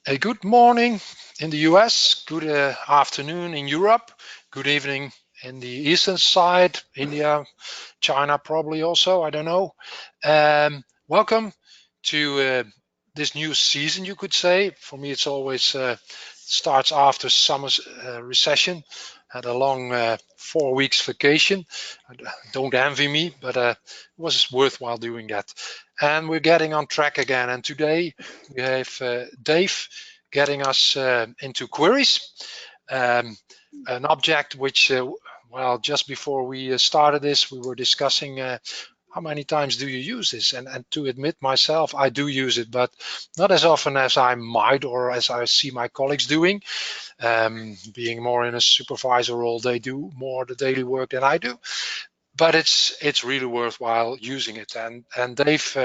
A good morning in the US, good afternoon in Europe, good evening in the eastern side, India, China probably also, I don't know. Welcome to this new season, you could say. For me, it's always starts after summer recession. Had a long 4 weeks vacation. Don't envy me, but it was worthwhile doing that. And we're getting on track again. And today we have Dave getting us into queries, an object which, well, just before we started this, we were discussing how many times do you use this? And to admit myself, I do use it, but not as often as I might or as I see my colleagues doing. Being more in a supervisor role, they do more the daily work than I do. But it's really worthwhile using it. And Dave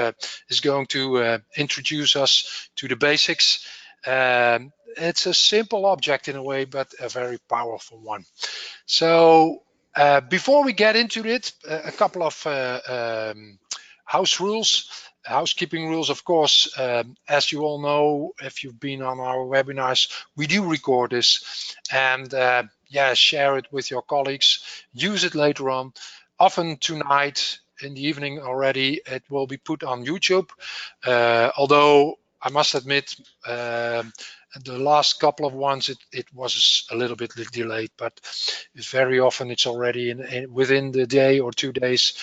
is going to introduce us to the basics. It's a simple object in a way, but a very powerful one. So before we get into it, a couple of housekeeping rules, of course. As you all know, if you've been on our webinars, we do record this, and yeah, share it with your colleagues. Use it later on. Often tonight in the evening already, it will be put on YouTube. Although I must admit, the last couple of ones, it was a little bit delayed, but very often it's already within the day or 2 days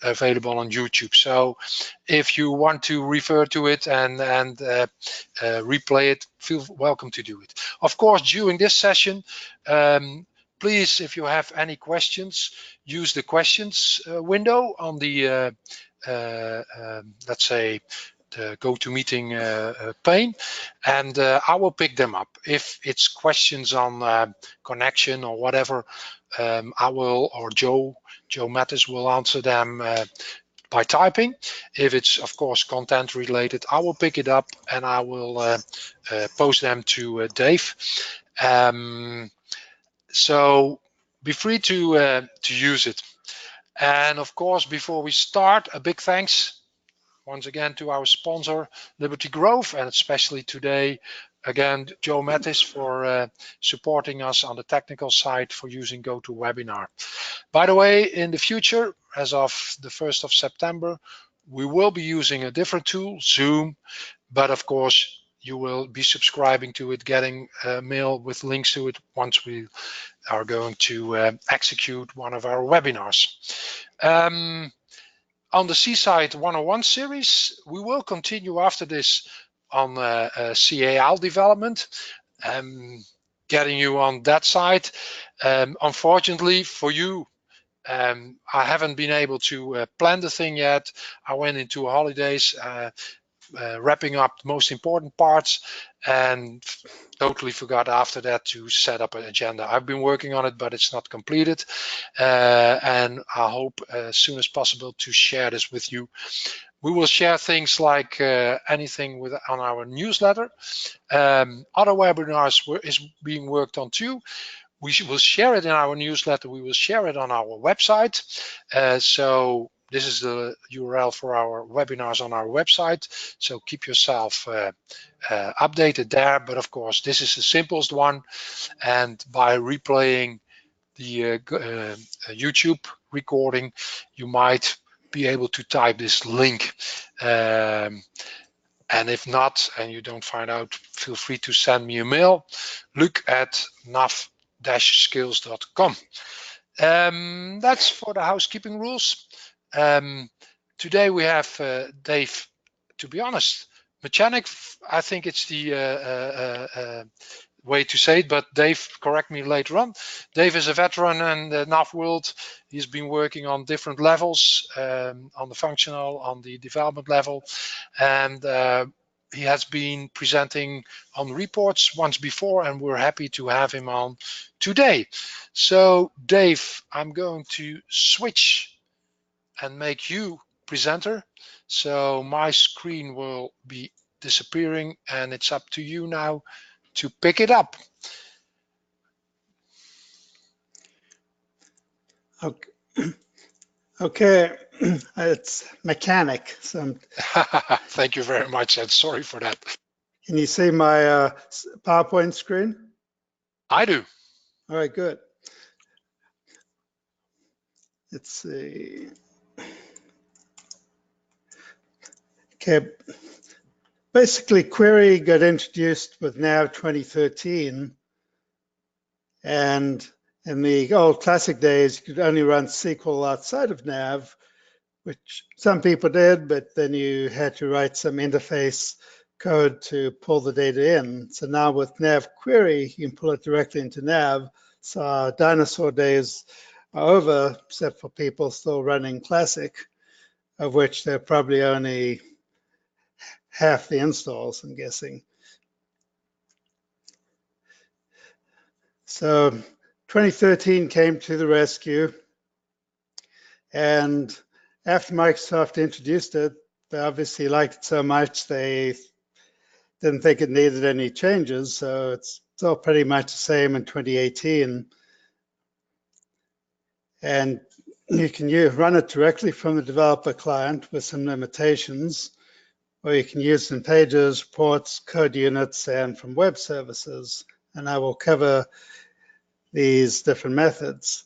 available on YouTube. So if you want to refer to it and replay it, feel welcome to do it. Of course, during this session, please, if you have any questions, use the questions window on the, let's say, the GoToMeeting pane, and I will pick them up. If it's questions on connection or whatever, I will, or Joe Mattis will answer them by typing. If it's, of course, content related, I will pick it up and I will post them to Dave. So be free to use it. And of course, before we start, a big thanks once again to our sponsor, Liberty Grove, and especially today, again, Joe Mattis for supporting us on the technical side for using GoToWebinar. By the way, in the future, as of the 1st of September, we will be using a different tool, Zoom, but of course, you will be subscribing to it, getting a mail with links to it once we are going to execute one of our webinars. On the Seaside 101 series, we will continue after this on CAL development, getting you on that side. Unfortunately for you, I haven't been able to plan the thing yet. I went into holidays, wrapping up the most important parts, and totally forgot after that to set up an agenda. I've been working on it, but it's not completed, and I hope as soon as possible to share this with you. We will share things like anything on our newsletter. Other webinars is being worked on too. We will share it in our newsletter. We will share it on our website. So this is the URL for our webinars on our website. So keep yourself updated there. But of course, this is the simplest one. And by replaying the YouTube recording, you might be able to type this link. And if not, and you don't find out, feel free to send me a mail. Look at nav-skills.com. That's for the housekeeping rules. Today we have Dave. To be honest, Machanick, I think it's the way to say it, but Dave, correct me later on. Dave is a veteran in the Nav world. He's been working on different levels, on the functional, on the development level, and he has been presenting on reports once before, and we're happy to have him on today. So Dave, I'm going to switch and make you presenter. So my screen will be disappearing, and it's up to you now to pick it up. Okay, it's Machanick. So thank you very much, and sorry for that. Can you see my PowerPoint screen? I do. All right, good. Let's see. Okay, basically Query got introduced with Nav 2013, and in the old classic days, you could only run SQL outside of Nav, which some people did, but then you had to write some interface code to pull the data in. So now with Nav Query, you can pull it directly into Nav. So our dinosaur days are over, except for people still running Classic, of which there are probably only half the installs, I'm guessing. So 2013 came to the rescue, and after Microsoft introduced it, they obviously liked it so much they didn't think it needed any changes, so it's still pretty much the same in 2018. And you can run it directly from the developer client with some limitations, or you can use it in pages, reports, code units, and from web services. And I will cover these different methods.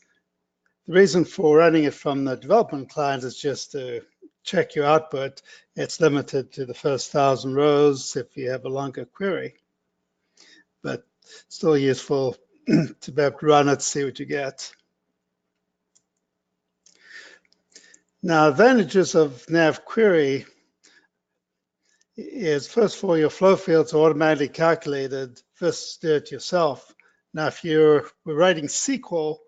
The reason for running it from the development client is just to check your output. It's limited to the first 1,000 rows if you have a longer query, but still useful to be able to run it, see what you get. Now, advantages of Nav Query is, first of all, your flow fields are automatically calculated versus do it yourself. Now, if we're writing SQL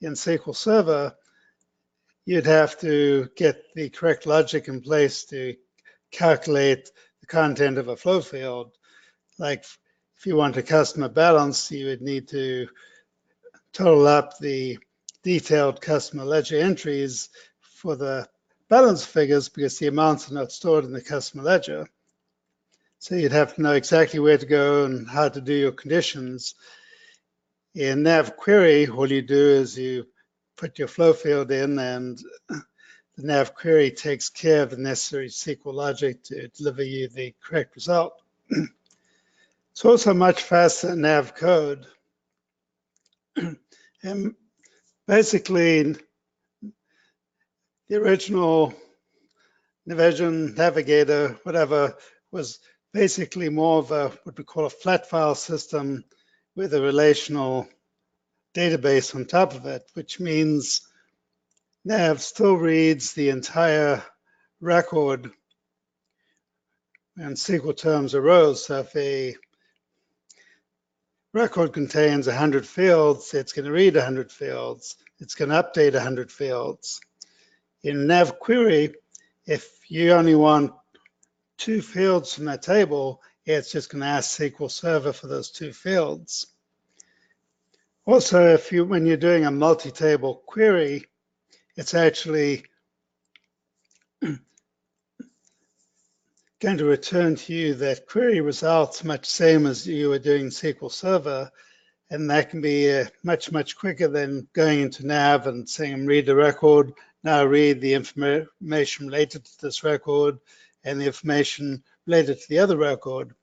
in SQL Server, you'd have to get the correct logic in place to calculate the content of a flow field. Like if you want a customer balance, you would need to total up the detailed customer ledger entries for the balance figures because the amounts are not stored in the customer ledger. So you'd have to know exactly where to go and how to do your conditions. In Nav Query, all you do is you put your flow field in, and the Nav Query takes care of the necessary SQL logic to deliver you the correct result. It's also much faster than Nav code. And basically, the original Navision, Navigator, whatever, was basically more of a what we call a flat file system with a relational database on top of it, which means Nav still reads the entire record in SQL terms of rows. So if a record contains 100 fields, it's going to read 100 fields. It's going to update 100 fields. In Nav Query, if you only want 2 fields from that table, it's just going to ask SQL Server for those 2 fields. Also, when you're doing a multi-table query, it's actually going to return to you that query results much same as you were doing SQL Server, and that can be much, much quicker than going into Nav and saying, read the record, now read the information related to this record and the information related to the other record.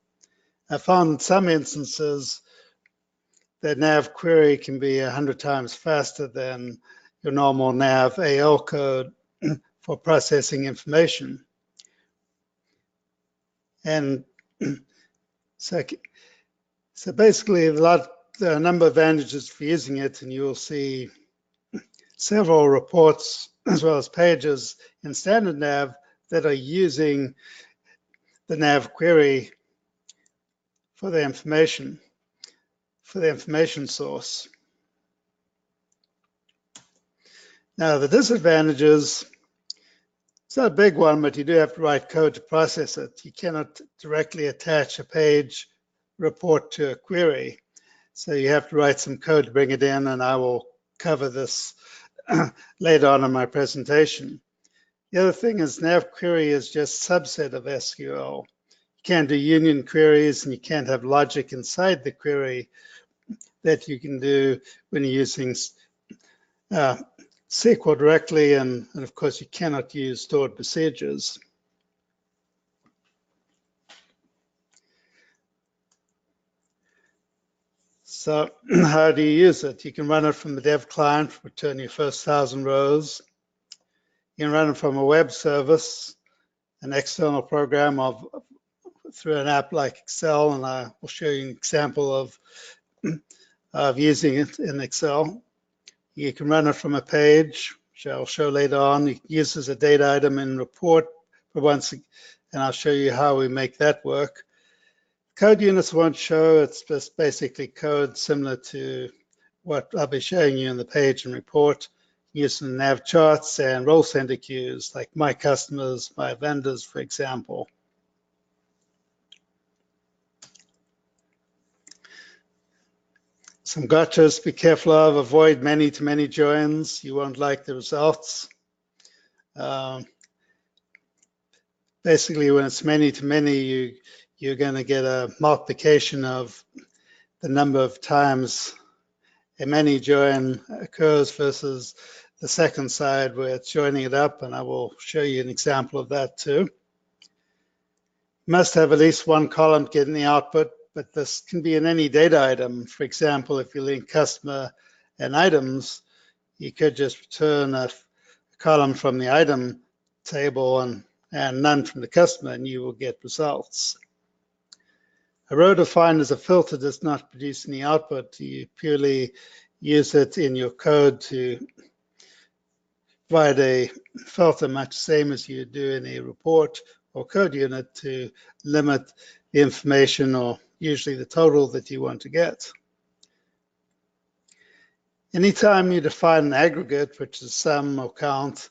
I found in some instances that Nav query can be 100 times faster than your normal Nav AL code for processing information. And so basically there are a number of advantages for using it, and you will see several reports as well as pages in standard Nav that are using the Nav query for the information source. Now the disadvantages, it's not a big one, but you do have to write code to process it. You cannot directly attach a page report to a query. So you have to write some code to bring it in, and I will cover this later on in my presentation. The other thing is Nav Query is just a subset of SQL. You can't do union queries, and you can't have logic inside the query that you can do when you're using SQL directly, and of course you cannot use stored procedures. So how do you use it? You can run it from the dev client, return your first 1,000 rows. You can run it from a web service, an external program through an app like Excel, and I will show you an example of using it in Excel. You can run it from a page, which I'll show later on. You can use it as a data item in report, and I'll show you how we make that work. Code units won't show. It's just basically code similar to what I'll be showing you in the page and report, using nav charts and role center queues, like my customers, my vendors, for example. Some gotchas, be careful of, avoid many-to-many joins. You won't like the results. Basically, when it's many-to-many, you're going to get a multiplication of the number of times a many join occurs versus the second side where it's joining it up, and I will show you an example of that too. You must have at least one column getting the output, but this can be in any data item. For example, if you link customer and items, you could just return a column from the item table and none from the customer, and you will get results. A row defined as a filter does not produce any output. You purely use it in your code to provide a filter, much the same as you do in a report or code unit, to limit the information or usually the total that you want to get. Anytime you define an aggregate, which is sum or count,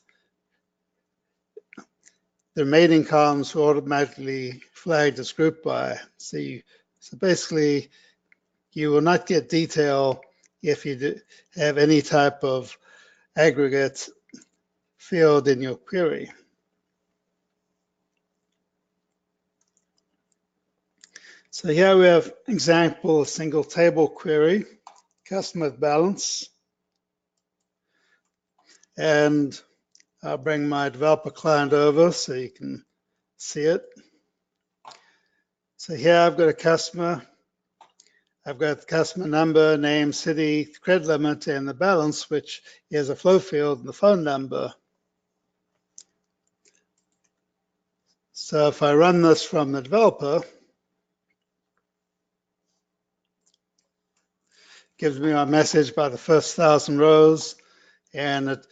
the remaining columns will automatically flagged as group by. So basically, you will not get detail if you have any type of aggregate field in your query. So here we have example single table query, customer balance, and I'll bring my developer client over so you can see it. So here I've got a customer. I've got the customer number, name, city, credit limit, and the balance, which is a flow field, and the phone number. So if I run this from the developer, it gives me my message by the first 1,000 rows, and it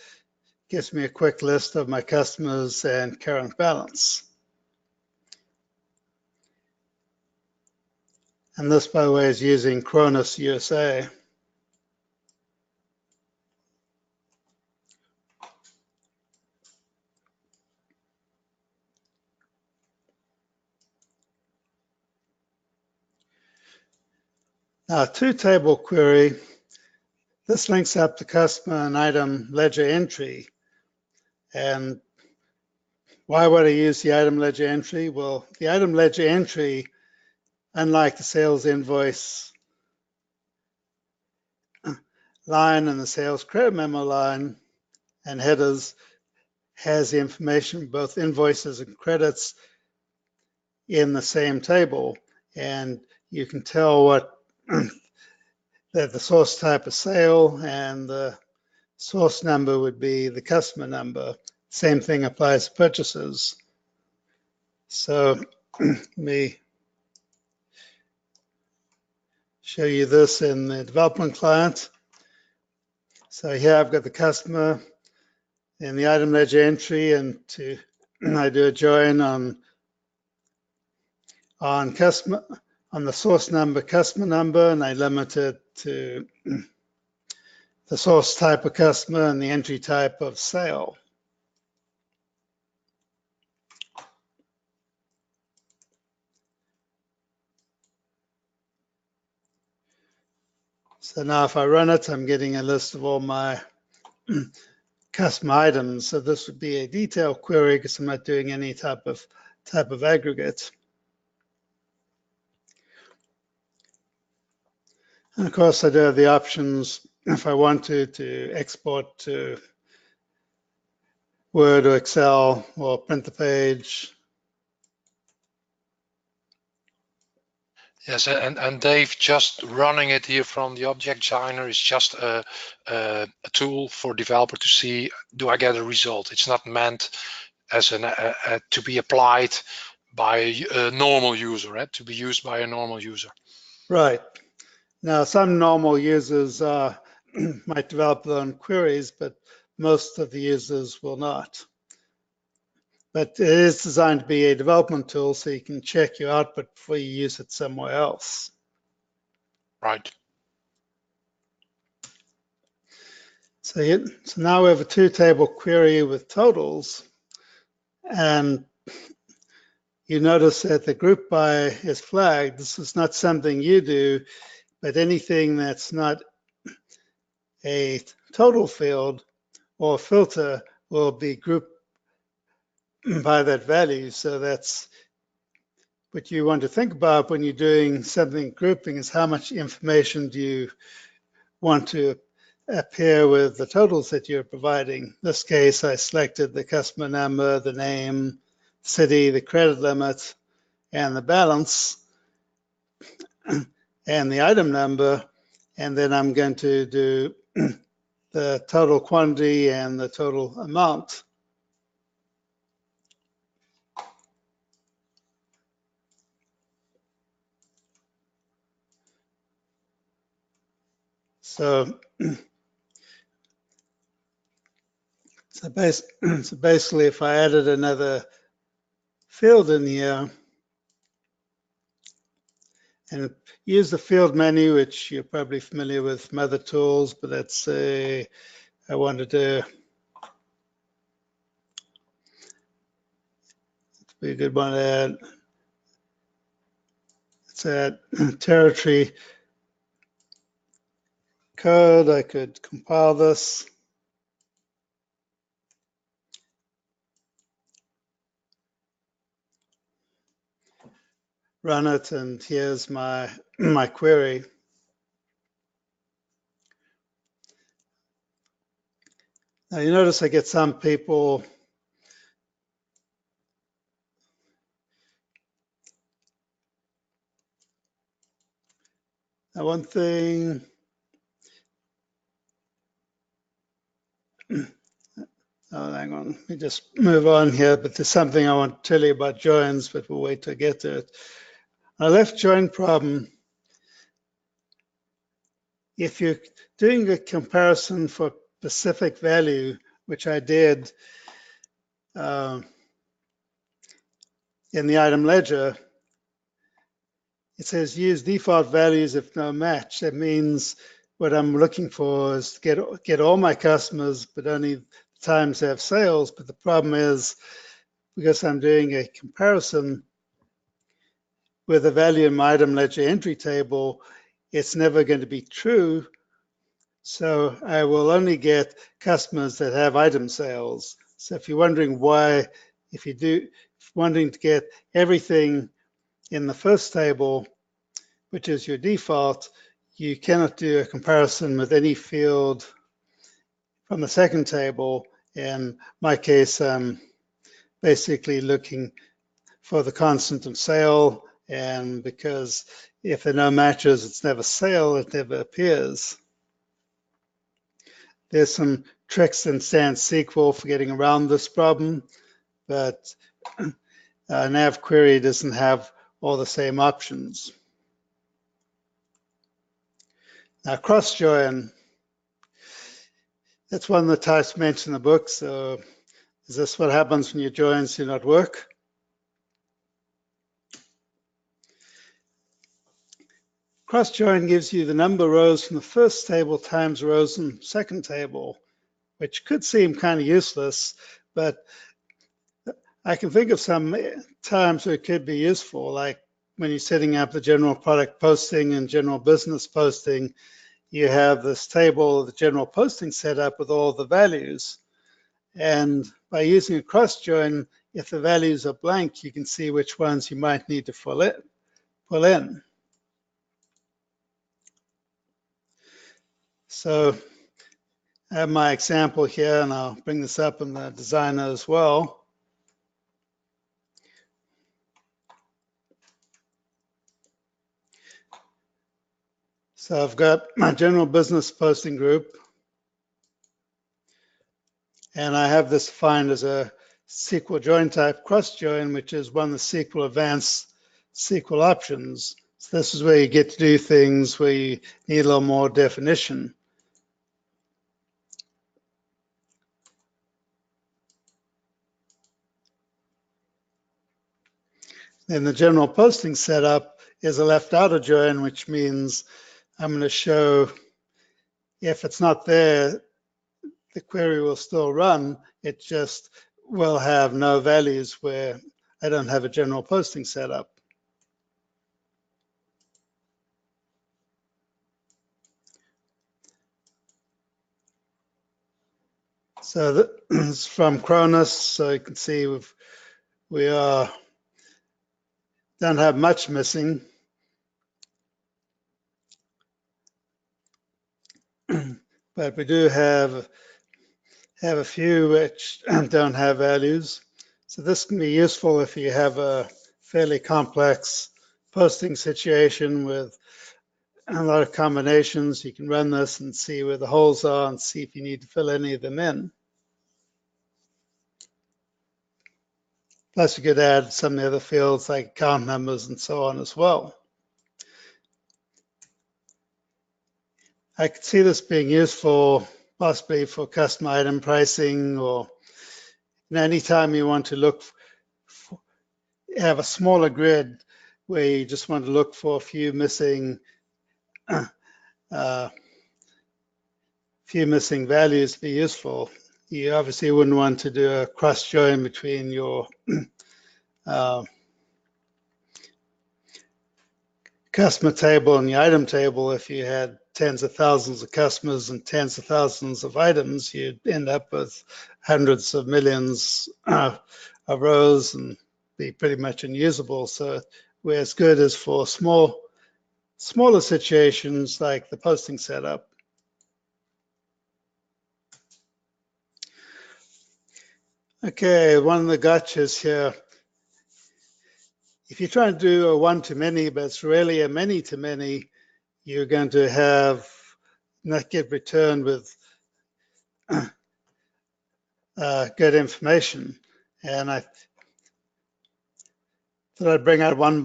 gives me a quick list of my customers and current balance. And this, by the way, is using Cronus USA. Now, two-table query, this links up the customer and item ledger entry. And why would I use the item ledger entry? Well, the item ledger entry, unlike the sales invoice line and the sales credit memo line and headers, has the information, both invoices and credits, in the same table. And you can tell what that the source type of sale and the source number would be the customer number. Same thing applies to purchases. So let me show you this in the development client. So here I've got the customer and the item ledger entry, and I do a join on customer, on the source number, customer number, and I limit it to the source type of customer and the entry type of sale. So now if I run it, I'm getting a list of all my customer items. So this would be a detailed query because I'm not doing any type of aggregate. And of course, I do have the options if I want to export to Word or Excel or print the page. Yes, and Dave, just running it here from the object designer is just a tool for developer to see, do I get a result? It's not meant as to be applied by a normal user, right? To be used by a normal user. Right. Now, some normal users might develop their own queries, but most of the users will not. But it is designed to be a development tool, so you can check your output before you use it somewhere else. Right. So now we have a two-table query with totals, and you notice that the group by is flagged. This is not something you do, but anything that's not a total field or filter will be grouped by that value. So that's what you want to think about when you're doing something grouping, is how much information do you want to appear with the totals that you're providing. In this case, I selected the customer number, the name, city, the credit limit, and the balance, and the item number, and then I'm going to do the total quantity and the total amount. So, basically, if I added another field in here and use the field menu, which you're probably familiar with from other tools, but let's say I wanted to be a good one to add. Let's add territory code. I could compile this. Run it, and here's my query. Now you notice I get some people now one thing, oh, hang on, let me just move on here, but there's something I want to tell you about joins, but we'll wait till I get to it. Our left join problem, if you're doing a comparison for specific value, which I did in the item ledger, it says use default values if no match. That means what I'm looking for is to get all my customers, but only times they have sales. But the problem is, because I'm doing a comparison with a value in my item ledger entry table, it's never going to be true. So I will only get customers that have item sales. So if you're wondering why, if you're wanting to get everything in the first table, which is your default, you cannot do a comparison with any field from the second table. In my case, I'm basically looking for the constant of sale, and because if there are no matches, it's never sale, it never appears. There's some tricks in Stan SQL for getting around this problem, but Nav Query doesn't have all the same options. Now, cross join, that's one of the types mentioned in the book. So is this what happens when your joins do not work? Cross join gives you the number of rows from the first table times rows in the second table, which could seem kind of useless, but I can think of some times where it could be useful, like when you're setting up the general product posting and general business posting, you have this table, the general posting set up with all the values. And by using a cross join, if the values are blank, you can see which ones you might need to pull in. So I have my example here, and I'll bring this up in the designer as well. So I've got my general business posting group, and I have this defined as a SQL join type cross join, which is one of the SQL advanced SQL options. So this is where you get to do things where you need a little more definition. Then the general posting setup is a left outer join, which means I'm going to show if it's not there, the query will still run. It just will have no values where I don't have a general posting setup. So this is from Cronus. So you can see we don't have much missing. But we do have a few which don't have values. So this can be useful if you have a fairly complex posting situation with a lot of combinations. You can run this and see where the holes are and see if you need to fill any of them in. Plus you could add some of the other fields like account numbers and so on as well. I could see this being useful possibly for custom item pricing, or anytime you want to look have a smaller grid where you just want to look for a few missing values to be useful. You obviously wouldn't want to do a cross join between your customer table and the item table. If you had tens of thousands of customers and tens of thousands of items, you'd end up with hundreds of millions of rows and be pretty much unusable. So where it's good is for smaller situations like the posting setup. Okay, one of the gotchas here. If you try to do a one-to-many, but it's really a many-to-many, you're going to not get returned with good information. And I thought I'd bring out one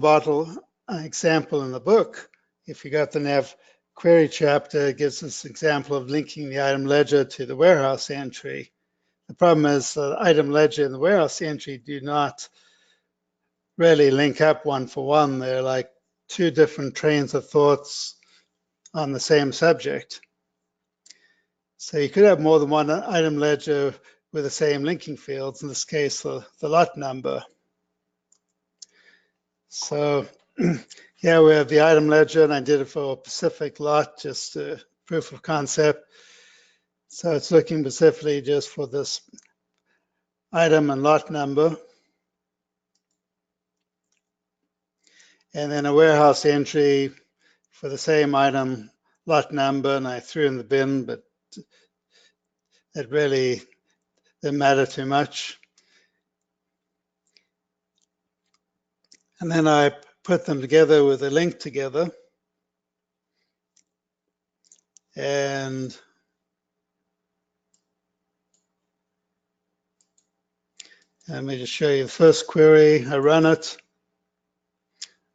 example in the book. If you got the Nav Query chapter, it gives us an example of linking the item ledger to the warehouse entry. The problem is the item ledger and the warehouse entry do not really link up one for one. They're like two different trains of thoughts on the same subject. So you could have more than one item ledger with the same linking fields, in this case, the lot number. So here we have the item ledger, and I did it for a specific lot, just a proof of concept. So it's looking specifically just for this item and lot number. And then a warehouse entry for the same item, lot number, and I threw in the bin, but it really didn't matter too much. And then I put them together with a link together. And let me just show you the first query. I run it.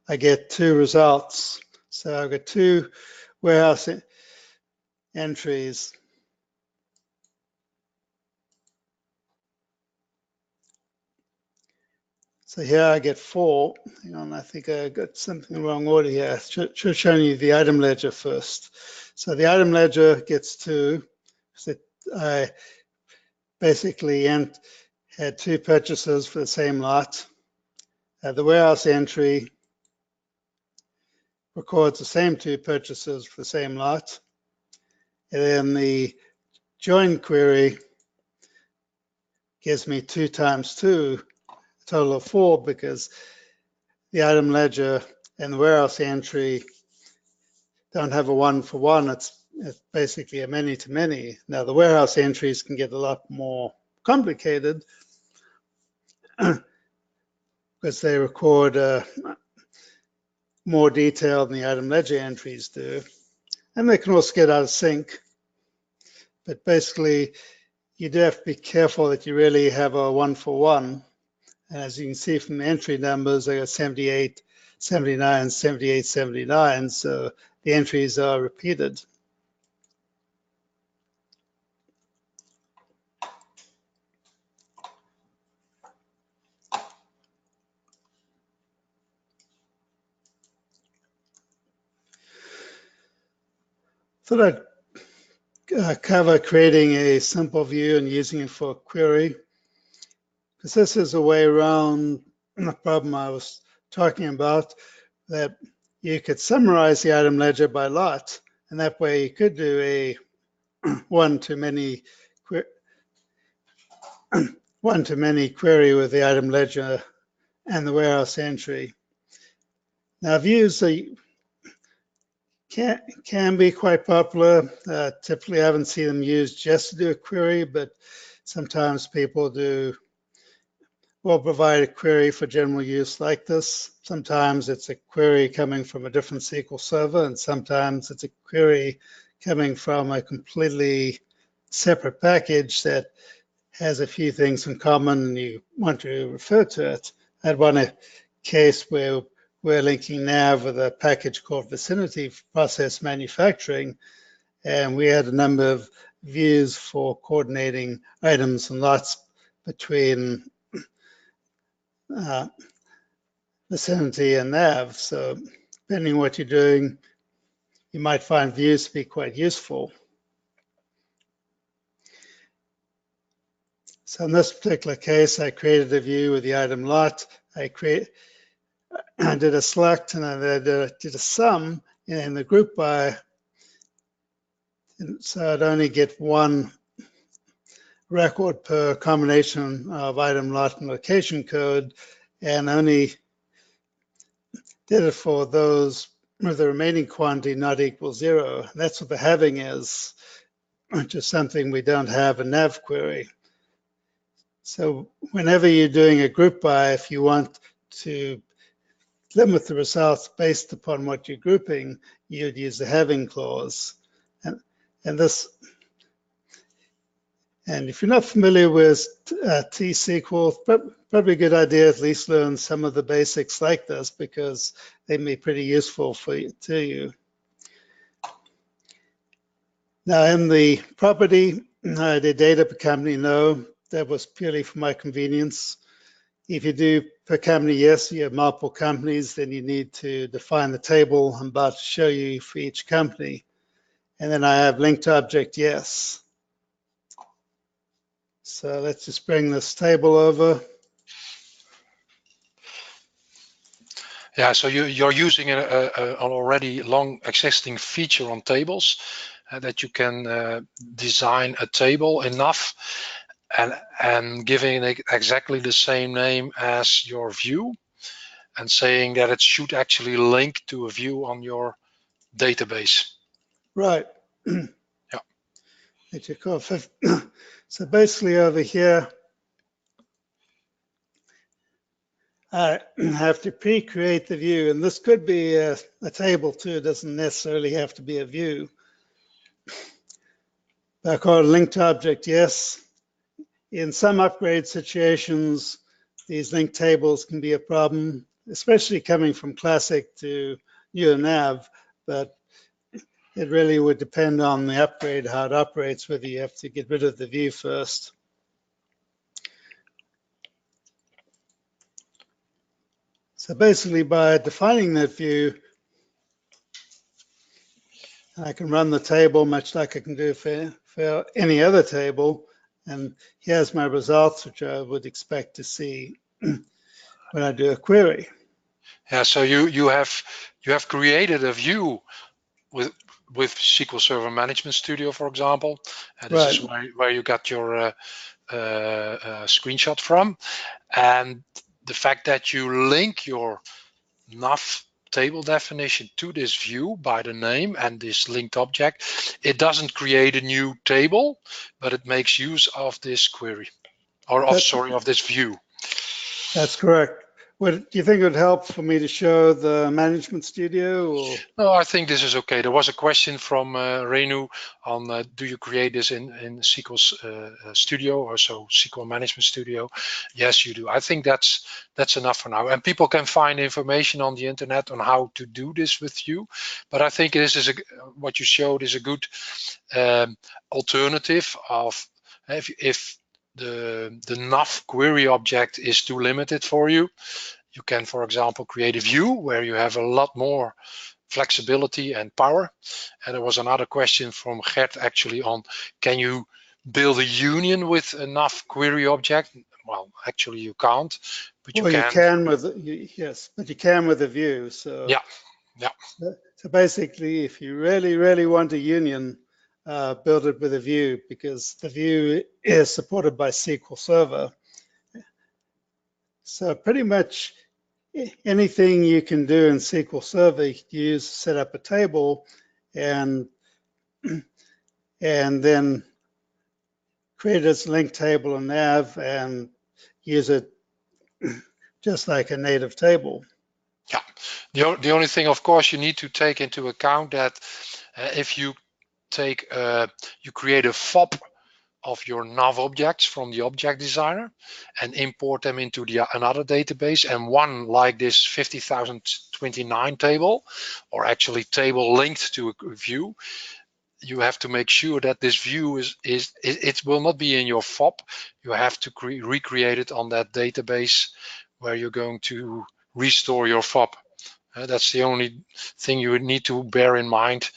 I get two results. So I've got two warehouse entries. So here I get 4. Hang on, I think I got something in the wrong order here. Should have shown you the item ledger first. So the item ledger gets 2. So I basically had 2 purchases for the same lot. The warehouse entry records the same 2 purchases for the same lot. And then the join query gives me 2 times 2, a total of 4, because the item ledger and the warehouse entry don't have a one-for-one. It's basically a many-to-many. Now, the warehouse entries can get a lot more complicated because they record more detail than the item ledger entries do. and they can also get out of sync. But basically, you do have to be careful that you really have a one-for-one. And as you can see from the entry numbers, I got 78, 79, 78, 79. So the entries are repeated. Thought I'd cover creating a simple view and using it for a query, because this is a way around the problem I was talking about, that you could summarize the item ledger by lot, and that way you could do a one-to-many query with the item ledger and the warehouse entry. Now, views can be quite popular. Typically, I haven't seen them used just to do a query, but sometimes people will provide a query for general use like this. Sometimes it's a query coming from a different SQL server, and sometimes it's a query coming from a completely separate package that has a few things in common and you want to refer to it. I had one case where we're linking Nav with a package called Vicinity Process Manufacturing, and we had a number of views for coordinating items and lots between Vicinity and Nav. So depending on what you're doing, you might find views to be quite useful. So in this particular case, I created a view with the item lot. I did a select and I did a sum in the group by, so I'd only get one record per combination of item lot and location code, and only did it for those with the remaining quantity not equal 0. That's what the having is, which is something we don't have in Nav Query. So whenever you're doing a group by, if you want to limit the results based upon what you're grouping, you'd use the having clause. And if you're not familiar with T-SQL, probably a good idea at least learn some of the basics like this, because they may be pretty useful to you. Now in the property, the data per company, no, that was purely for my convenience. If you do per company, yes, you have multiple companies, then you need to define the table I'm about to show you for each company. And then I have linked object, yes. So let's just bring this table over. Yeah, so you're using an already long existing feature on tables that you can design a table enough and giving it exactly the same name as your view and saying that it should actually link to a view on your database. Right. Yeah. So basically over here, I have to pre-create the view, and this could be a table too. It doesn't necessarily have to be a view. I call it linked object, yes. In some upgrade situations, these linked tables can be a problem, especially coming from Classic to newer Nav, but it really would depend on the upgrade, how it operates, whether you have to get rid of the view first. So basically, by defining that view, I can run the table much like I can do for any other table. And here's my results, which I would expect to see when I do a query. Yeah, so you have created a view with SQL Server Management Studio, for example. This is where you got your screenshot from. And the fact that you link your Nav table definition to this view by the name and this linked object, it doesn't create a new table, but it makes use of this query, or of this view. That's correct. do you think it would help for me to show the management studio? Or? No, I think this is okay. There was a question from Renu on do you create this in SQL Studio or so SQL Management Studio? Yes, you do. I think that's enough for now. And people can find information on the internet on how to do this with you. But I think this is what you showed is a good alternative of if the Nav query object is too limited for you. You can, for example, create a view where you have a lot more flexibility and power. And there was another question from Gert actually on, can you build a union with a Nav query object? Well, actually you can't, but you well, can. You can with, yes, but you can with a view. So Yeah. So basically, if you really, really want a union, build it with a view, because the view is supported by SQL Server. So pretty much anything you can do in SQL Server, you can use to set up a table and then create its link table in Nav and use it just like a native table. Yeah. The only thing, of course, you need to take into account that if you you create a FOB of your Nav objects from the object designer and import them into another database, and one like this 50,029 table, or actually table linked to a view, you have to make sure that this view it will not be in your FOB. You have to recreate it on that database where you're going to restore your FOB. That's the only thing you would need to bear in mind,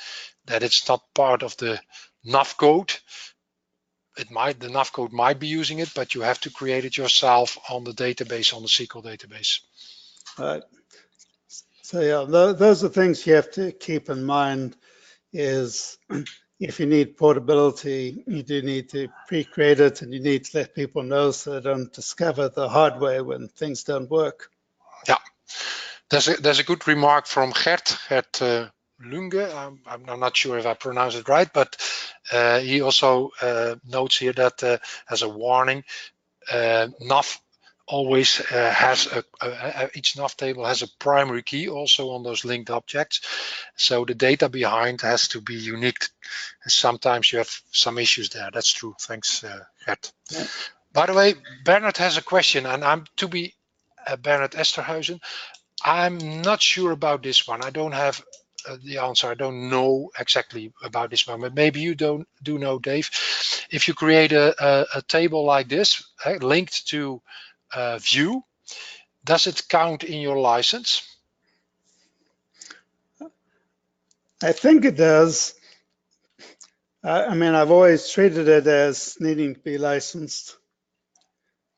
that it's not part of the Nav code. The Nav code might be using it, but you have to create it yourself on the database, on the SQL database. Right. So yeah, those are things you have to keep in mind. Is if you need portability, you do need to pre-create it, and you need to let people know so they don't discover the hard way when things don't work. Yeah, there's a good remark from Gert Lunge. I'm not sure if I pronounce it right, but he also notes here that as a warning, Nav always has each Nav table has a primary key also on those linked objects. So the data behind has to be unique. Sometimes you have some issues there. That's true. Thanks, Gert. Yeah. By the way, Bernard has a question, and I'm to be Bernard Esterhuizen. I'm not sure about this one. I don't have the answer. I don't know exactly about this one, but maybe you do know, Dave. If you create a table like this, linked to view, does it count in your license? I think it does. I mean, I've always treated it as needing to be licensed.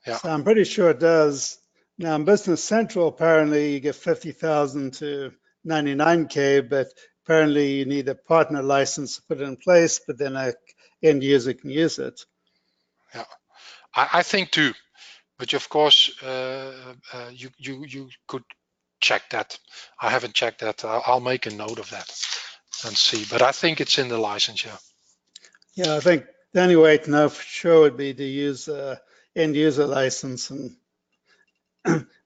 Yeah. So I'm pretty sure it does. Now in Business Central, apparently you get 50,000 to 99K, but apparently you need a partner license to put it in place, but then an end user can use it. Yeah, I think too, but of course you could check that. I haven't checked that. I'll make a note of that and see, but I think it's in the license. Yeah, I think the only way to know for sure would be to use end user license, and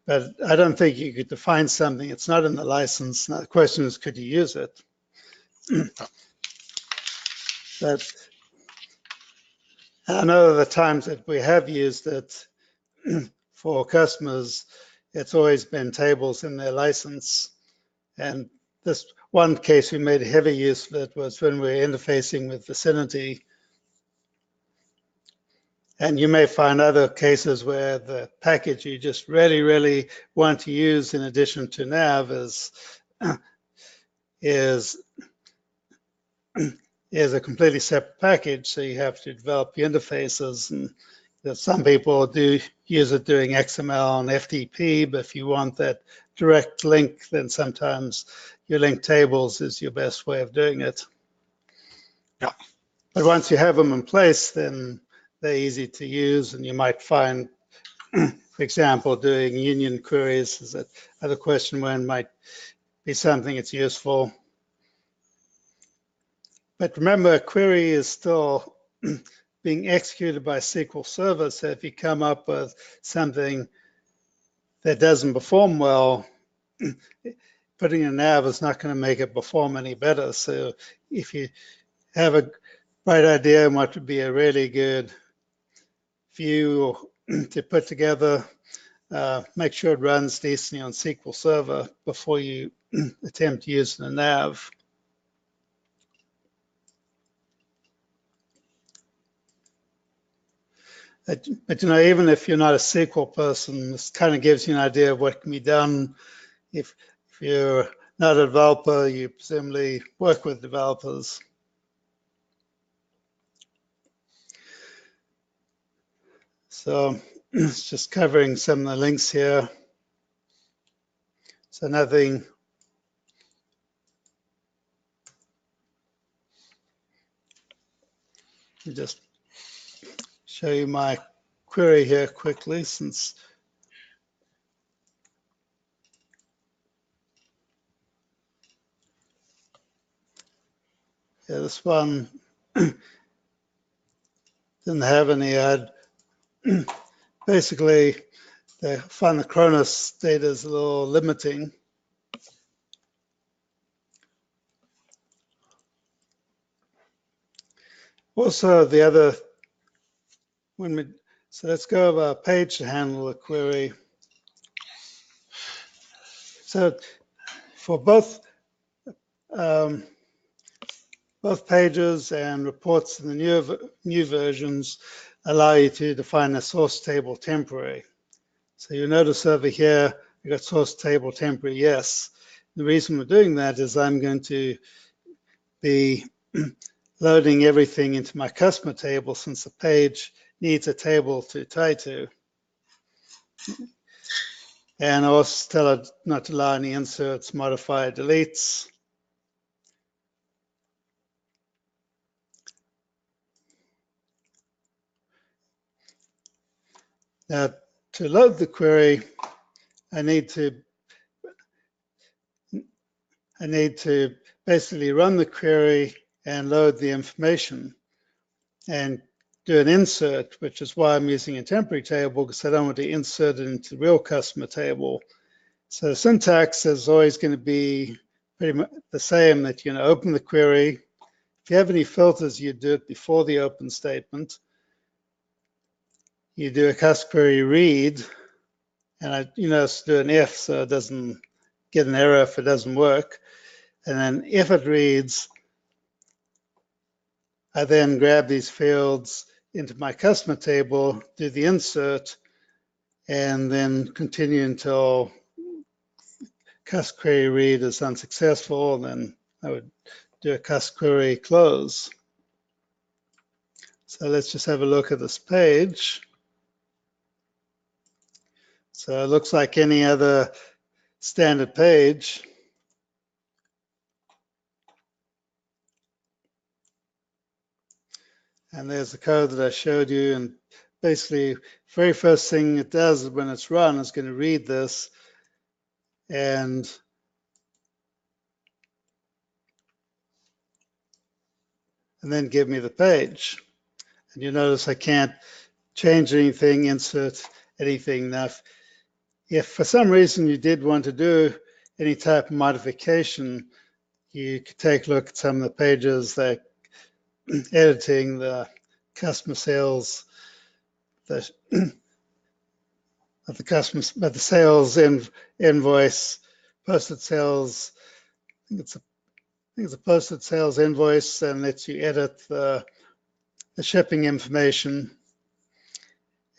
but I don't think you could define something. It's not in the license. Now the question is, could you use it? But I know the times that we have used it for customers, it's always been tables in their license. And this one case we made heavy use of it was when we were interfacing with Vicinity. And you may find other cases where the package you just really, really want to use in addition to Nav is a completely separate package. So you have to develop the interfaces, and some people do use it doing XML and FTP, but if you want that direct link, then sometimes your link tables is your best way of doing it. Yeah. But once you have them in place, then they're easy to use, and you might find, for example, doing union queries is another question when might be something that's useful. But remember, a query is still being executed by SQL Server. So if you come up with something that doesn't perform well, putting a nav is not going to make it perform any better. So if you have a bright idea on what would be a really good view to put together, make sure it runs decently on SQL Server before you attempt using a nav. But even if you're not a SQL person, this kind of gives you an idea of what can be done. If you're not a developer, you presumably work with developers. So it's just covering some of the links here. So nothing. Let me just show you my query here quickly, since this one didn't have any ad. Basically, they find the Cronus data is a little limiting. Also, the other, so let's go over a page to handle the query. So for both pages and reports in the new versions allow you to define a source table temporary. So you notice over here, we got source table temporary, yes. The reason we're doing that is I'm going to be loading everything into my customer table, since the page needs a table to tie to. And I also tell it not to allow any inserts, modify, deletes. Now, to load the query, I need to basically run the query and load the information and do an insert, which is why I'm using a temporary table, because I don't want to insert it into the real customer table. So the syntax is always going to be pretty much the same, that you're going to open the query. If you have any filters, you do it before the open statement. You do a cust query read, and it's do an if, so it doesn't get an error if it doesn't work. And then if it reads, I then grab these fields into my customer table, do the insert, and then continue until cust query read is unsuccessful. And then I would do a cust query close. So let's just have a look at this page. So it looks like any other standard page. And there's the code that I showed you. And basically, very first thing it does when it's run is going to read this and then give me the page. And you notice I can't change anything, insert anything. Now, if for some reason you did want to do any type of modification, you could take a look at some of the pages that editing the customer sales, the sales invoice, posted sales. I think it's a posted sales invoice, and lets you edit the shipping information.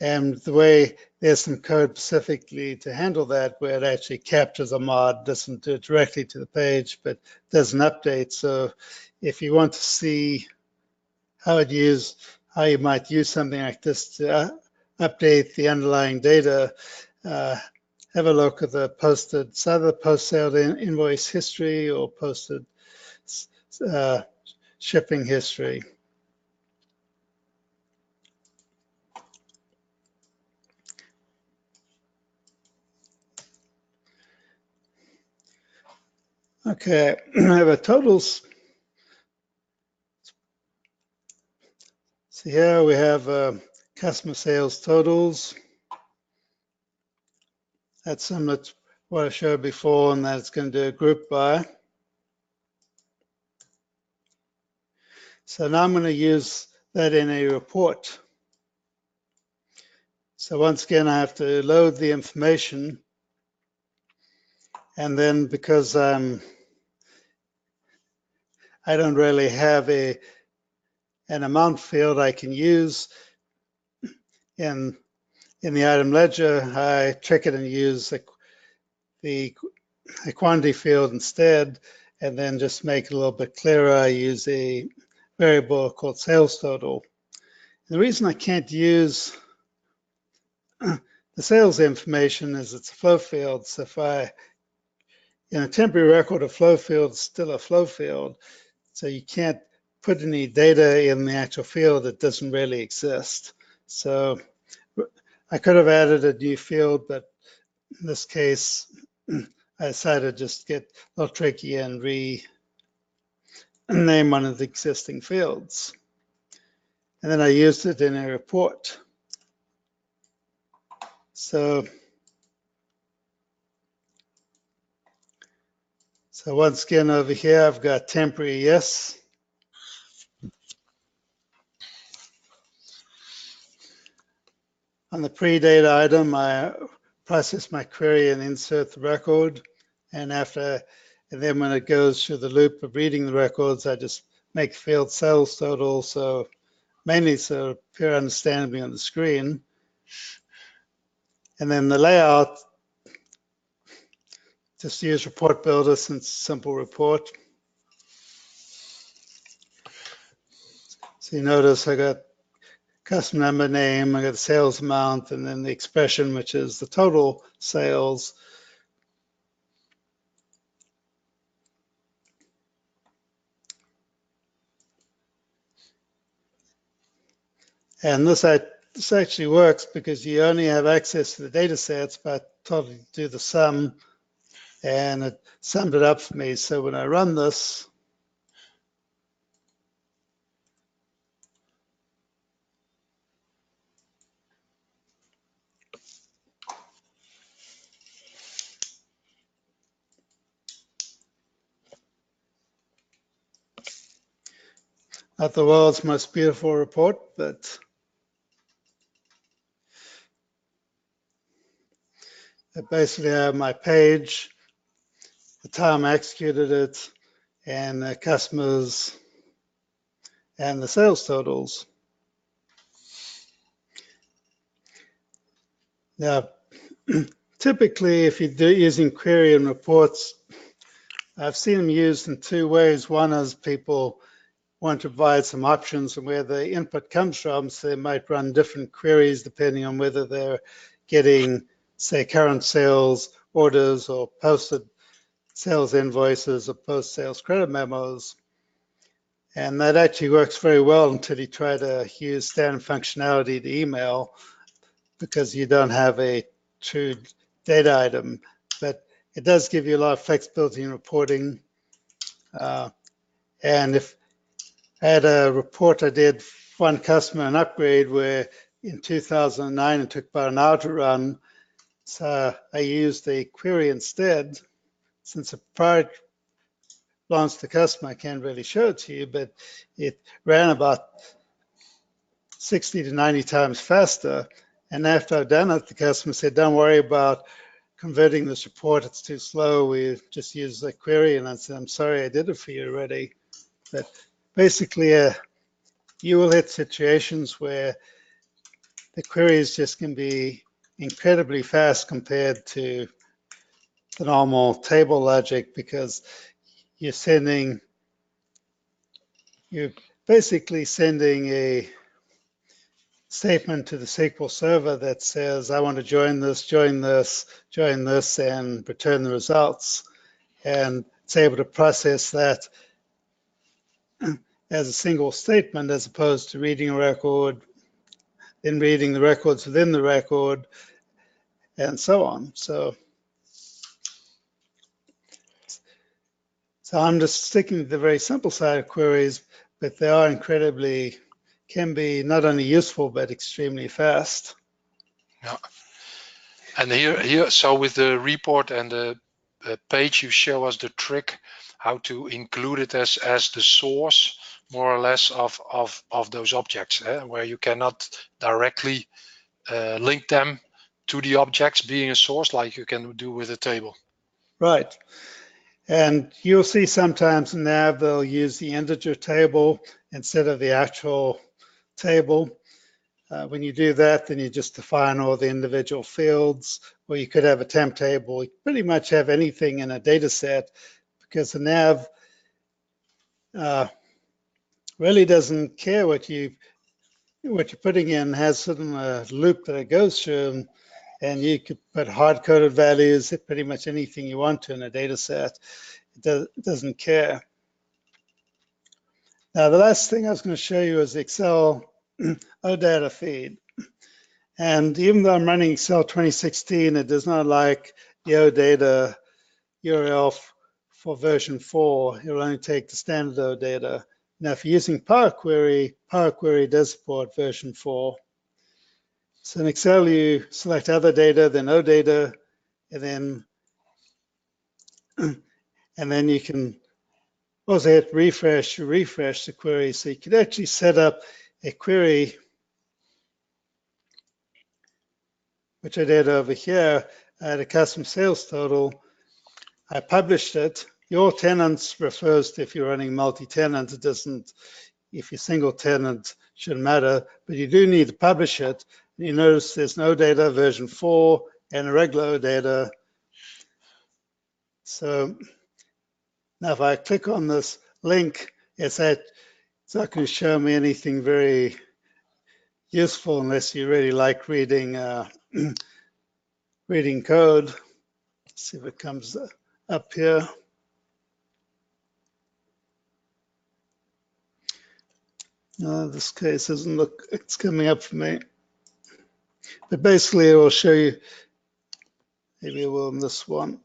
And the way there's some code specifically to handle that, where it actually captures a mod, doesn't do it directly to the page, but does an update. So if you want to see how you might use something like this to update the underlying data, have a look at the posted, it's either post-sale invoice history or posted shipping history. Okay, I have a totals. So here we have customer sales totals. That's similar to what I showed before, and that it's going to do a group by. So now I'm going to use that in a report. So once again, I have to load the information, and then because I don't really have an amount field I can use in the item ledger, I trick it and use the quantity field instead, and then just make it a little bit clearer. I use a variable called sales total. The reason I can't use the sales information is it's a flow field. So if in a temporary record, a flow field is still a flow field. So you can't put any data in the actual field that doesn't really exist. So I could have added a new field, but in this case, I decided to just get a little tricky and rename one of the existing fields. And then I used it in a report. So once again over here, I've got temporary yes. On the pre-data item, I process my query and insert the record. And then when it goes through the loop of reading the records, I just make the field sales total. So mainly so it appear understandably on the screen. And then the layout, just use report builder since it's a simple report. So you notice I got customer number, name, I got the sales amount, and then the expression, which is the total sales. And this actually works because you only have access to the data sets, but I told it to do the sum, and it summed it up for me. So when I run this, not the world's most beautiful report, but basically I have my page, the time I executed it, and the customers and the sales totals. Now, typically, if you're using query and reports, I've seen them used in two ways. One is people want to provide some options on where the input comes from, so they might run different queries depending on whether they're getting, say, current sales orders or posted sales invoices or post-sales credit memos. And that actually works very well until you try to use standard functionality to email, because you don't have a true data item. But it does give you a lot of flexibility in reporting. And if I had a report I did for one customer, an upgrade, where in 2009 it took about an hour to run. So I used a query instead. Since a prior belongs to the customer, I can't really show it to you, but it ran about 60 to 90 times faster. And after I'd done it, the customer said, don't worry about converting this report, it's too slow, we just use the query. And I said, I'm sorry, I did it for you already. But basically, you will hit situations where the queries just can be incredibly fast compared to the normal table logic, because you're basically sending a statement to the SQL server that says, I want to join this, join this, join this, and return the results. And it's able to process that as a single statement, as opposed to reading a record, then reading the records within the record, and so on. So I'm just sticking to the very simple side of queries, but they are can be not only useful, but extremely fast. Yeah. And here, so with the report and the page, you show us the trick how to include it as the source, more or less, of those objects, where you cannot directly link them to the objects being a source like you can do with a table. Right. And you'll see sometimes in Nav they'll use the integer table instead of the actual table. When you do that, then you just define all the individual fields, or you could have a temp table. You pretty much have anything in a data set, because the Nav really doesn't care what you're putting in, has sort of a loop that it goes through, and you could put hard-coded values, pretty much anything you want to in a data set. It doesn't care. Now, the last thing I was going to show you is Excel OData feed. And even though I'm running Excel 2016, it does not like the OData URL for version 4. It will only take the standard OData. Now, if you're using Power Query does support version 4. So in Excel, you select other data, then OData, and then you can also hit refresh the query. So you can actually set up a query, which I did over here. I had a custom sales total. I published it. Your tenants refers to if you're running multi-tenant. It doesn't, if you're single tenant, shouldn't matter, but you do need to publish it. You notice there's no data version 4 and a regular data. So now if I click on this link, it's not going to show me anything very useful unless you really like reading reading code. Let's see if it comes up here. No, this case doesn't look, it's coming up for me. But basically it will show you, maybe it will in this one.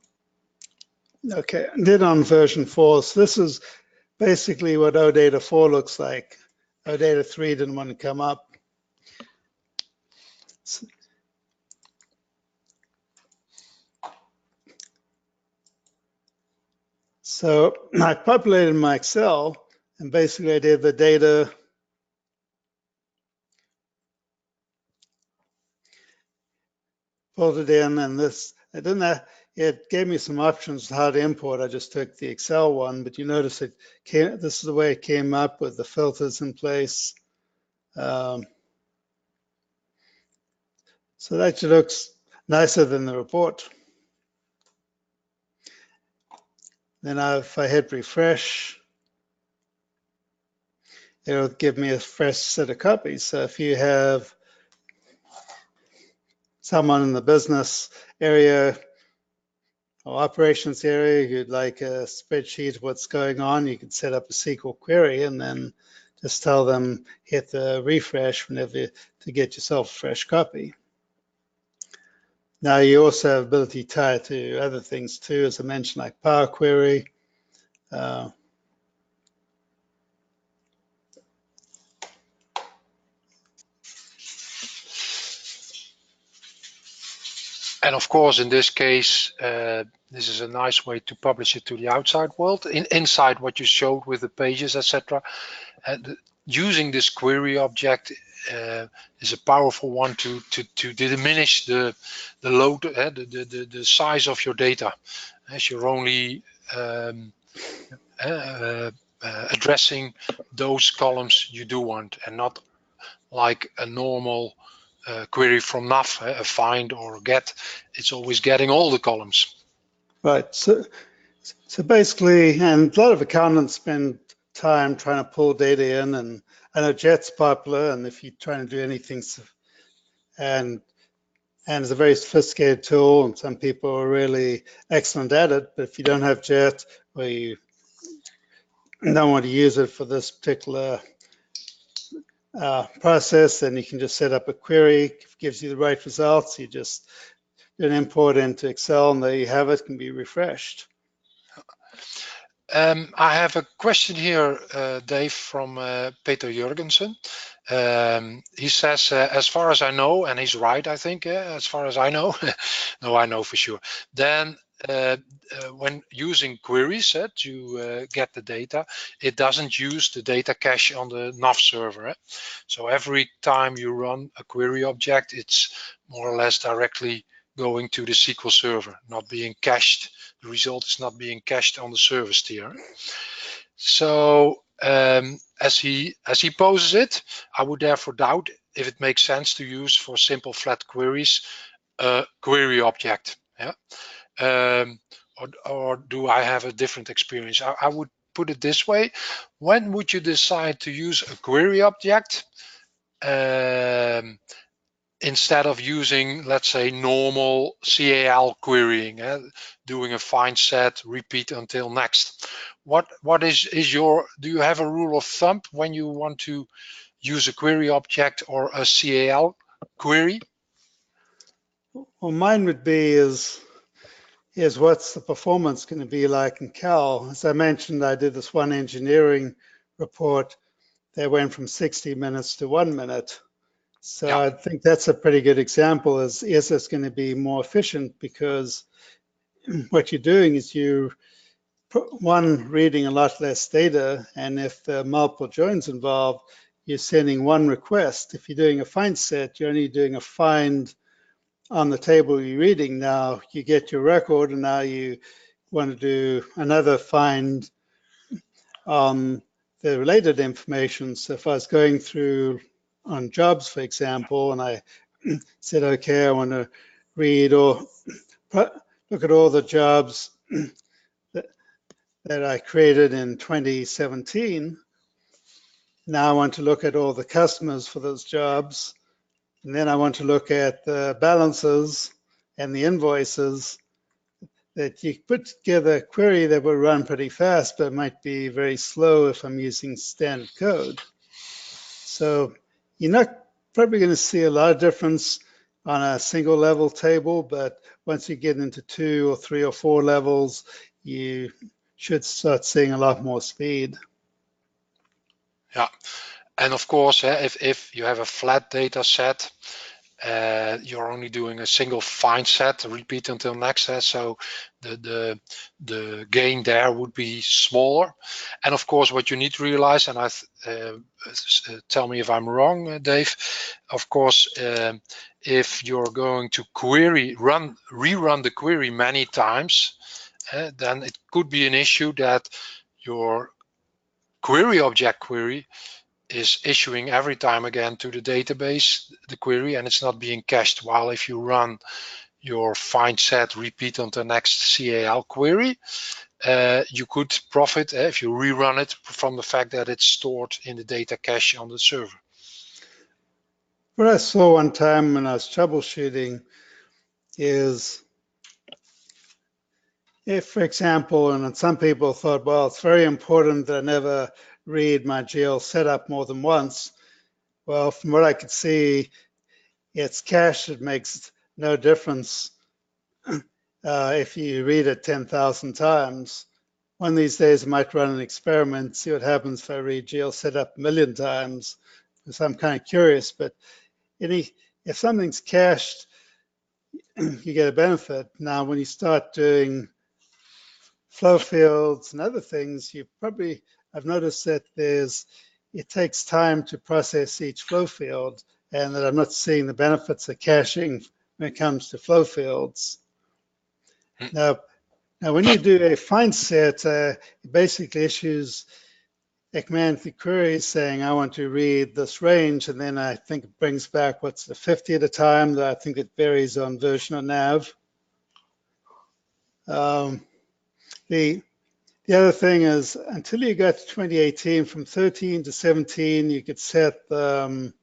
Okay, and then on version 4, so this is basically what OData 4 looks like. OData 3 didn't want to come up. So I populated my Excel, and basically I did the data pulled it in, and this, I didn't, it gave me some options how to import. I just took the Excel one, but you notice it came, this is the way it came up with the filters in place. So that actually looks nicer than the report. Then if I hit refresh, it'll give me a fresh set of copies. So if you have someone in the business area or operations area who'd like a spreadsheet of what's going on, you can set up a SQL query and then just tell them, hit the refresh whenever to get yourself a fresh copy. Now you also have ability to tie it to other things too, as I mentioned, like Power Query. And of course, in this case, this is a nice way to publish it to the outside world. Inside what you showed with the pages, etc. Using this query object is a powerful one to diminish the load, the size of your data, as you're only addressing those columns you do want, and not like a normal query from Nav, a find or a get. It's always getting all the columns. Right. So basically, and a lot of accountants spend time trying to pull data in, and I know JET's popular, and if you're trying to do anything, and it's a very sophisticated tool, and some people are really excellent at it, but if you don't have JET, or you don't want to use it for this particular process, then you can just set up a query. If it gives you the right results, you just do an import into Excel, and there you have it, can be refreshed. I have a question here, Dave, from Peter Jurgensen. He says, as far as I know, and he's right, I think, as far as I know, no, I know for sure, then when using queries to get the data, it doesn't use the data cache on the Nav server. So every time you run a query object, it's more or less directly going to the SQL server, not being cached. The result is not being cached on the service tier. So as he poses it, I would therefore doubt if it makes sense to use for simple flat queries a query object. Yeah. Or do I have a different experience? I would put it this way: when would you decide to use a query object instead of using, let's say, normal CAL querying, doing a find set, repeat until next? What is your, do you have a rule of thumb when you want to use a query object or a CAL query? Well, mine would be is what's the performance going to be like in Cal? As I mentioned, I did this one engineering report that went from 60 minutes to 1 minute. So Yeah. I think that's a pretty good example. Is this going to be more efficient? Because what you're doing is you reading a lot less data, and if there are multiple joins involved, you're sending one request. If you're doing a find set, you're only doing a find on the table you're reading. Now you get your record, and now you want to do another find on the related information. So if I was going through on jobs, for example, and I said, okay, I want to read or look at all the jobs that I created in 2017. Now I want to look at all the customers for those jobs. And then I want to look at the balances and the invoices. That you put together a query that will run pretty fast, but might be very slow if I'm using standard code. So you're not probably going to see a lot of difference on a single level table, but once you get into 2 or 3 or 4 levels, you should start seeing a lot more speed. Yeah, and of course, if you have a flat data set, you're only doing a single find set, repeat until next, so the gain there would be smaller. And of course, what you need to realize, and tell me if I'm wrong, Dave, of course, if you're going to rerun the query many times, then it could be an issue that your query object query is issuing every time again to the database the query, and it's not being cached. While if you run your find set repeat on the next CAL query, you could profit if you rerun it from the fact that it's stored in the data cache on the server. What I saw one time when I was troubleshooting is if, for example, and some people thought, well, it's very important that I never read my GL setup more than once. Well, from what I could see, it's cached. It makes no difference if you read it 10,000 times. One of these days, I might run an experiment, see what happens if I read GL setup 1 million times, because I'm kind of curious. But if something's cached, you get a benefit. Now, when you start doing flow fields and other things, I've noticed that it takes time to process each flow field, and that I'm not seeing the benefits of caching when it comes to flow fields. Now when you do a find set, it basically issues a command to query saying, I want to read this range, and then I think it brings back what's the 50 at a time. I think it varies on version of Nav. The other thing is, until you got to 2018, from 13 to 17, you could set I think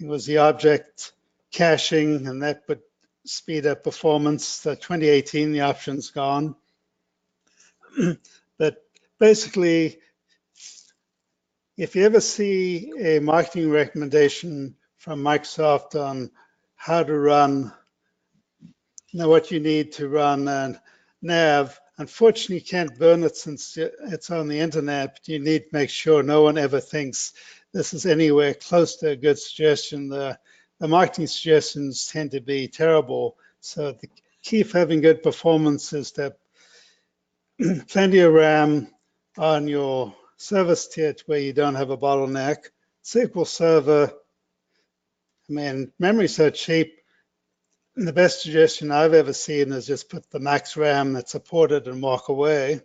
it was the object caching, and that would speed up performance. So 2018, the option's gone. But basically, if you ever see a marketing recommendation from Microsoft on how to run, what you need to run Nav, Unfortunately, you can't burn it since it's on the internet, but you need to make sure no one ever thinks this is anywhere close to a good suggestion. The marketing suggestions tend to be terrible. So the key for having good performance is to have plenty of RAM on your service tier where you don't have a bottleneck. SQL Server, I mean, memory's so cheap. The best suggestion I've ever seen is just put the max RAM that's supported and walk away.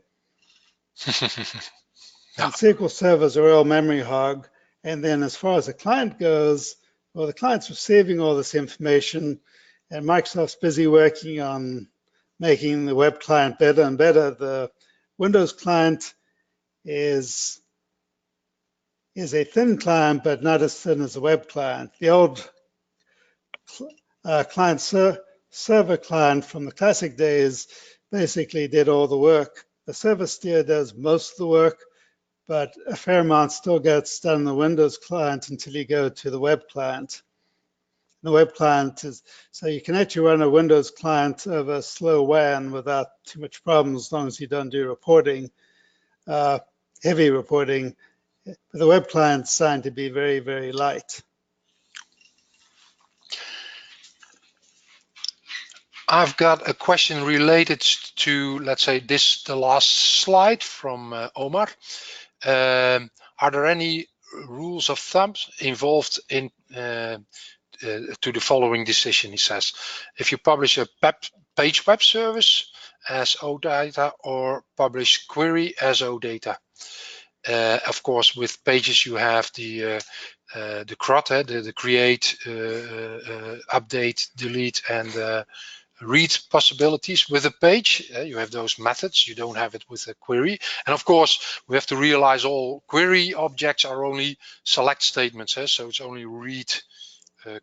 And SQL Server's a real memory hog. And then as far as the client goes, well, the client's receiving all this information, and Microsoft's busy working on making the web client better and better. The Windows client is a thin client, but not as thin as the web client. The old server client from the classic days basically did all the work. The server steer does most of the work, but a fair amount still gets done in the Windows client until you go to the web client. The web client is, so you can actually run a Windows client over slow WAN without too much problem as long as you don't do reporting, heavy reporting. But the web client's designed to be very, very light. I've got a question related to, let's say, the last slide from Omar. Are there any rules of thumb involved in to the following decision? He says, if you publish a page web service as OData or publish query as OData. Of course, with pages you have the CRUD, the create, update, delete, and read possibilities. With a page. You have those methods. You don't have it with a query. And of course, we have to realize all query objects are only select statements. So it's only read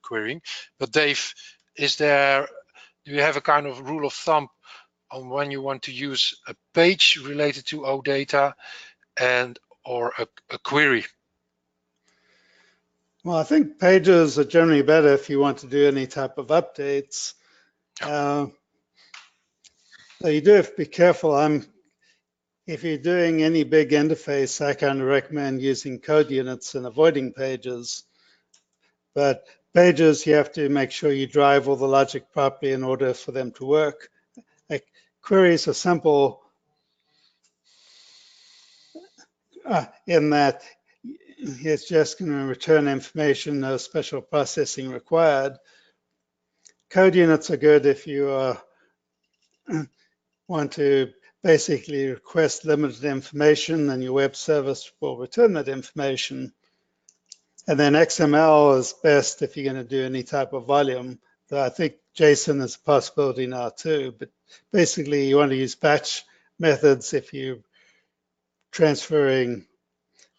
querying. But Dave, do you have a kind of rule of thumb on when you want to use a page related to OData or a query? Well, I think pages are generally better if you want to do any type of updates. So you do have to be careful. If you're doing any big interface, I kind of recommend using code units and avoiding pages. But pages, you have to make sure you drive all the logic properly in order for them to work. Like, queries are simple in that it's just going to return information, no special processing required. Code units are good if you want to basically request limited information, and your web service will return that information. And then XML is best if you're going to do any type of volume. Though I think JSON is a possibility now too. But basically, you want to use batch methods if you're transferring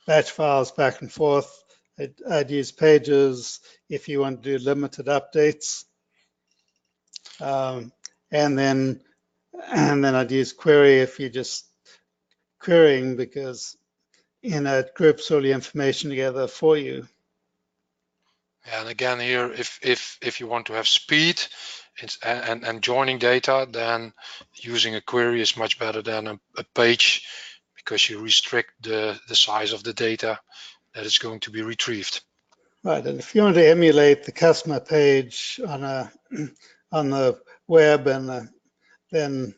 batch files back and forth. I'd use pages if you want to do limited updates. And then I'd use query if you're just querying, because it groups all the information together for you. And again here, if you want to have speed and joining data, then using a query is much better than a page, because you restrict the size of the data that is going to be retrieved. Right, and if you want to emulate the customer page on the web, and then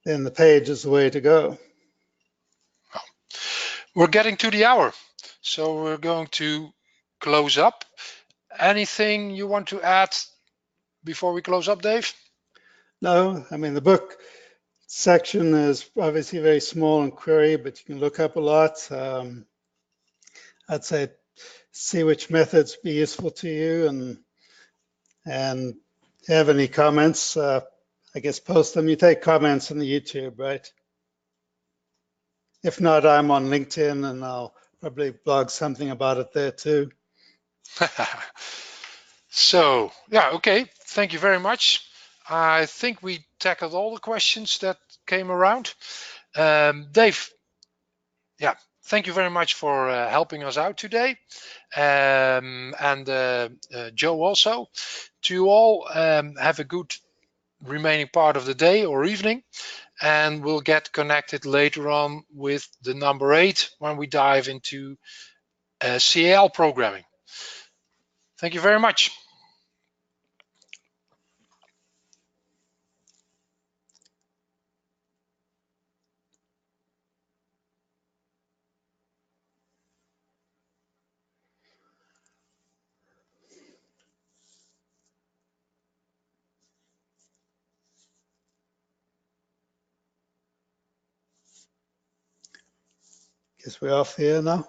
the page is the way to go. We're getting to the hour, so we're going to close up. Anything you want to add before we close up, Dave? No, I mean, the book section is obviously very small in query, but you can look up a lot. I'd say see which methods be useful to you, and have any comments, I guess post them. You take comments on the YouTube, right? If not, I'm on LinkedIn, and I'll probably blog something about it there too. So, yeah, okay. Thank you very much. I think we tackled all the questions that came around. Dave, yeah, thank you very much for helping us out today. And Joe also. To you all, have a good remaining part of the day or evening, and we'll get connected later on with the number 8 when we dive into CAL programming. Thank you very much. Guess we're off here now.